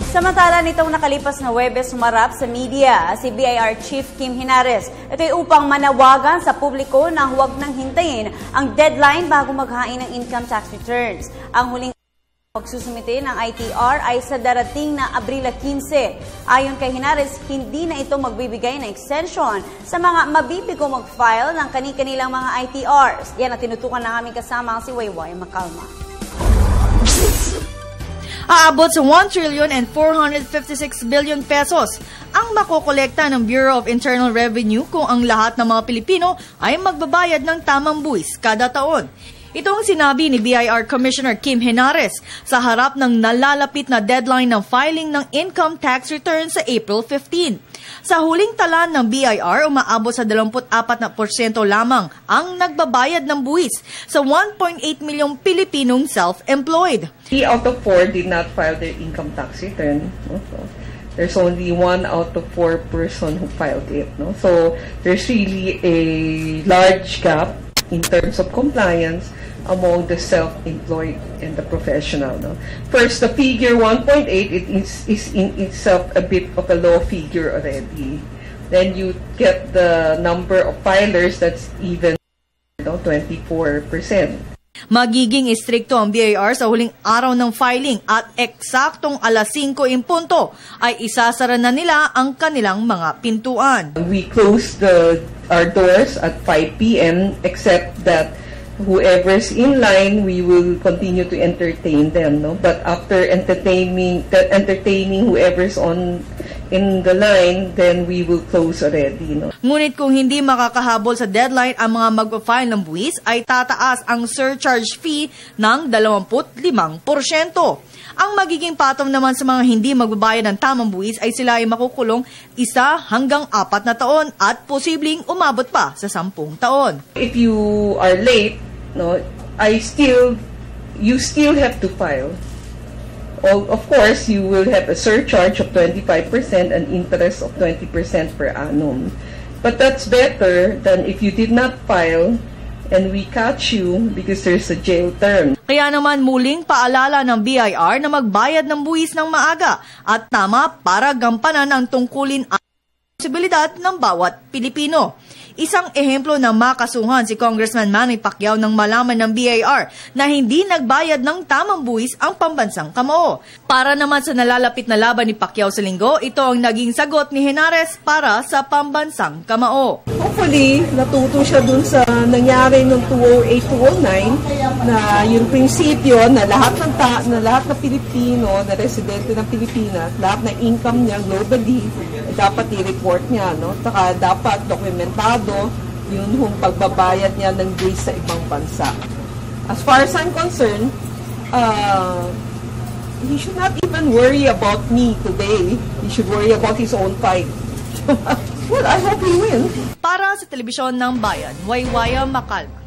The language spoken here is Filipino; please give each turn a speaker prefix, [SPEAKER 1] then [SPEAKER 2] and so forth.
[SPEAKER 1] Samantala nitong nakalipas na Huwebes sumarap sa media si BIR Chief Kim Henares. Ito'y upang manawagan sa publiko na huwag nang hintayin ang deadline bago maghain ng income tax returns. Ang huling pagsusumite ng ITR ay sa darating na Abril 15. Ayon kay Henares, hindi na ito magbibigay ng extension sa mga mabibigo mag-file ng kani-kanilang mga ITRs. Yan ang tinutukan ng aming kasama si Wayway Macalma.
[SPEAKER 2] Aabot sa 1,456 billion pesos ang makokolekta ng Bureau of Internal Revenue kung ang lahat ng mga Pilipino ay magbabayad ng tamang buwis kada taon. Ito ang sinabi ni BIR Commissioner Kim Henares sa harap ng nalalapit na deadline ng filing ng income tax return sa April 15. Sa huling talan ng BIR, umaabot sa 24% lamang ang nagbabayad ng buwis sa 1.8 milyong Pilipinong self-employed.
[SPEAKER 3] 3 out of 4 did not file their income tax return. No? So, there's only 1 out of 4 person who filed it. No? So there's really a large gap in terms of compliance among the self-employed and the professional. No? First, the figure 1.8 it is in itself a bit of a low figure already. Then you get the number of filers that's even 24%.
[SPEAKER 2] Magiging istrikto ang BIR sa huling araw ng filing at eksaktong alas 5 in punto ay isasara na nila ang kanilang mga pintuan.
[SPEAKER 3] We close our doors at 5 p.m. except that whoever's in line, we will continue to entertain them. No? But after entertaining whoever's in the line, then we will close already. No?
[SPEAKER 2] Ngunit kung hindi makakahabol sa deadline ang mga mag-file ng buwis, ay tataas ang surcharge fee ng 25%. Ang magiging patong naman sa mga hindi magbabayad ng tamang buwis ay sila ay makukulong 1 hanggang 4 na taon at posibleng umabot pa sa 10 taon.
[SPEAKER 3] If you are late, no, you still have to file. Of course, you will have a surcharge of 25% and interest of 20% per annum. But that's better than if you did not file and we catch you because there's a jail term.
[SPEAKER 2] Kaya naman muling paalala ng BIR na magbayad ng buwis ng maaga at tama para gampanan ang tungkulin at posibilidad ng bawat Pilipino. Isang ehemplo ng makasuhan si Congressman Manny Pacquiao nang malaman ng BIR na hindi nagbayad ng tamang buwis ang pambansang kamao. Para naman sa nalalapit na laban ni Pacquiao sa linggo, ito ang naging sagot ni Henares para sa pambansang kamao.
[SPEAKER 4] Hopefully, natuto siya dun sa nangyari noong 2008-2009 na yung prinsipyo na lahat ng Pilipino, na residente ng Pilipinas, lahat ng income niya globally, dapat i-report niya, no? Saka dapat dokumentado yung pagbabayad niya ng buwis sa ibang bansa. As far as I'm concerned, he should not even worry about me today. He should worry about his own fight. Well, I hope he wins.
[SPEAKER 2] Para sa Telebisyon ng Bayan, Waywaya Macalma.